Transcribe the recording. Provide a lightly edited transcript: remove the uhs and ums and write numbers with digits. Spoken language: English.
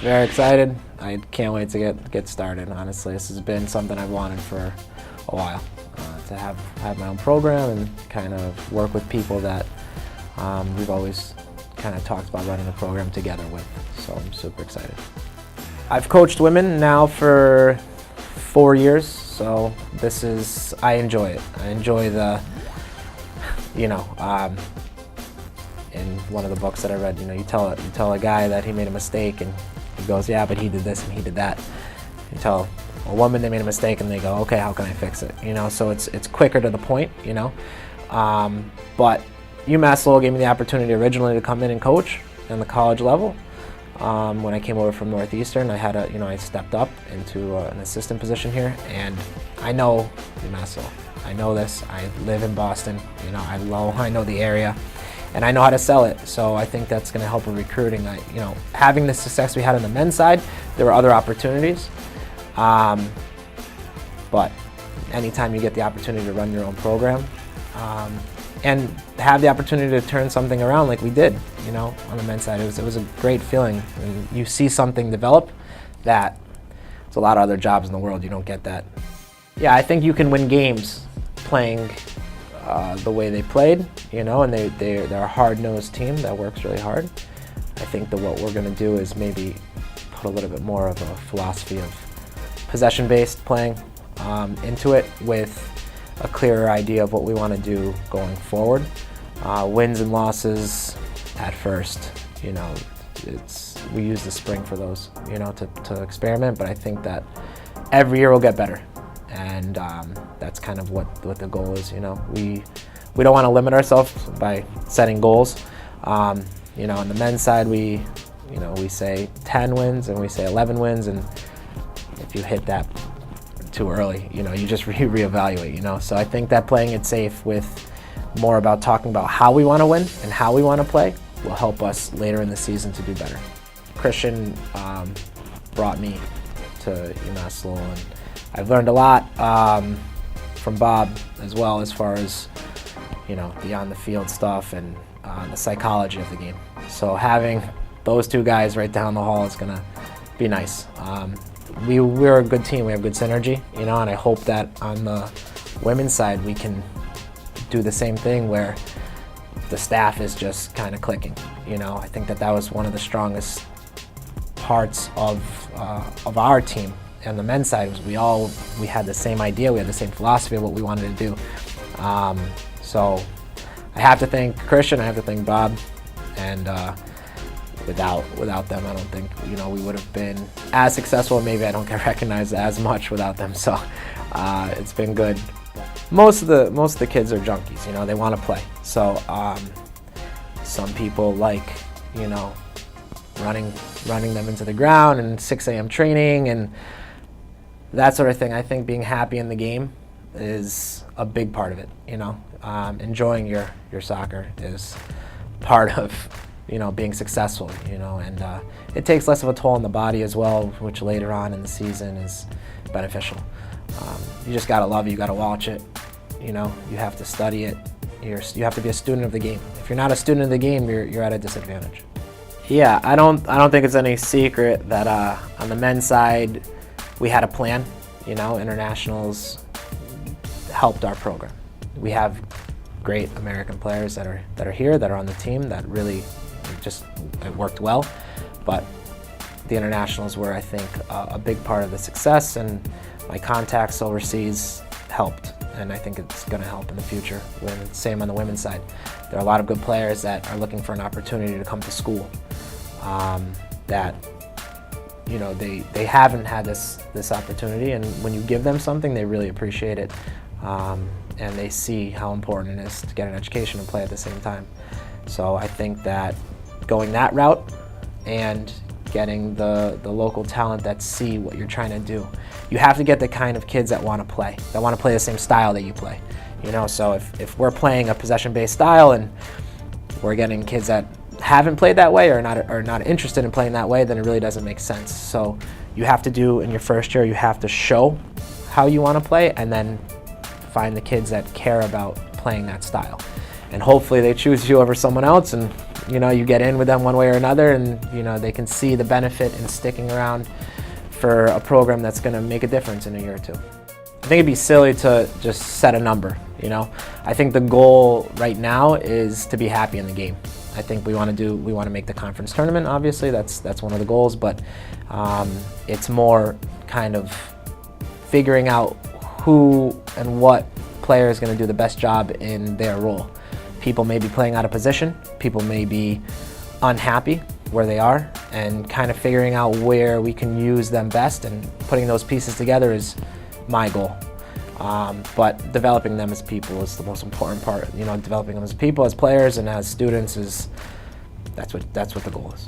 Very excited. I can't wait to get started, honestly. This has been something I've wanted for a while, to have my own program and kind of work with people that we've always kind of talked about running a program together with, so I'm super excited. I've coached women now for 4 years, so I enjoy it. I enjoy the, in one of the books that I read, you tell a guy that he made a mistake and he goes, yeah, but he did this and he did that. You tell a woman they made a mistake and they go, okay, how can I fix it? So it's quicker to the point, But UMass Lowell gave me the opportunity originally to come in and coach in the college level. When I came over from Northeastern, I stepped up into an assistant position here, and I know UMass Lowell. I know this. I live in Boston. I know the area, and I know how to sell it. So I think that's going to help with recruiting. Having the success we had on the men's side, there were other opportunities. But anytime you get the opportunity to run your own program, and have the opportunity to turn something around like we did, on the men's side. It was a great feeling. And you see something develop that there's a lot of other jobs in the world you don't get that. Yeah, I think you can win games playing the way they played, and they're a hard-nosed team that works really hard. I think that what we're going to do is maybe put a little bit more of a philosophy of possession-based playing into it with a clearer idea of what we want to do going forward. Wins and losses at first, we use the spring for those, to experiment, but I think that every year we'll get better, and that's kind of what the goal is. We don't want to limit ourselves by setting goals. On the men's side, we say 10 wins and we say 11 wins, and if you hit that too early, you just reevaluate, So I think that playing it safe with more about talking about how we want to win and how we want to play will help us later in the season to do better. Christian brought me to UMass Lowell, and I've learned a lot from Bob as well, as far as the on the field stuff and the psychology of the game. So having those two guys right down the hall is gonna be nice. We're a good team. We have good synergy, and I hope that on the women's side we can do the same thing where the staff is just kind of clicking. I think that was one of the strongest parts of our team. And the men's side was we had the same idea, we had the same philosophy of what we wanted to do. So I have to thank Christian, I have to thank Bob, and without them, I don't think we would have been as successful. Maybe I don't get recognized as much without them. So it's been good. Most of the kids are junkies. They want to play. So some people like running them into the ground and 6 a.m. training and that sort of thing. I think being happy in the game is a big part of it. Enjoying your soccer is part of being successful, and it takes less of a toll on the body as well, which later on in the season is beneficial. You just gotta love it, you gotta watch it, you have to study it, you have to be a student of the game. If you're not a student of the game, you're at a disadvantage. Yeah, I don't think it's any secret that on the men's side, we had a plan. Internationals helped our program. We have great American players that are here, that are on the team, that really it worked well, but the internationals were, I think, a big part of the success, and my contacts overseas helped, and I think it's going to help in the future. Same on the women's side. There are a lot of good players that are looking for an opportunity to come to school, that they haven't had this opportunity, and when you give them something, they really appreciate it, and they see how important it is to get an education and play at the same time. So I think that going that route and getting the local talent that see what you're trying to do. You have to get the kind of kids that want to play the same style that you play. So if we're playing a possession-based style and we're getting kids that haven't played that way or not interested in playing that way, then it really doesn't make sense. So you have to do, in your first year, you have to show how you want to play, and then find the kids that care about playing that style. And hopefully they choose you over someone else, and you know, you get in with them one way or another, and you know, they can see the benefit in sticking around for a program that's going to make a difference in a year or two. I think it'd be silly to just set a number, you know. I think the goal right now is to be happy in the game. I think we want to make the conference tournament, obviously, that's one of the goals, but it's more kind of figuring out who and what player is going to do the best job in their role. People may be playing out of position, people may be unhappy where they are, and kind of figuring out where we can use them best and putting those pieces together is my goal. But developing them as people is the most important part. You know, developing them as people, as players, and as students that's what the goal is.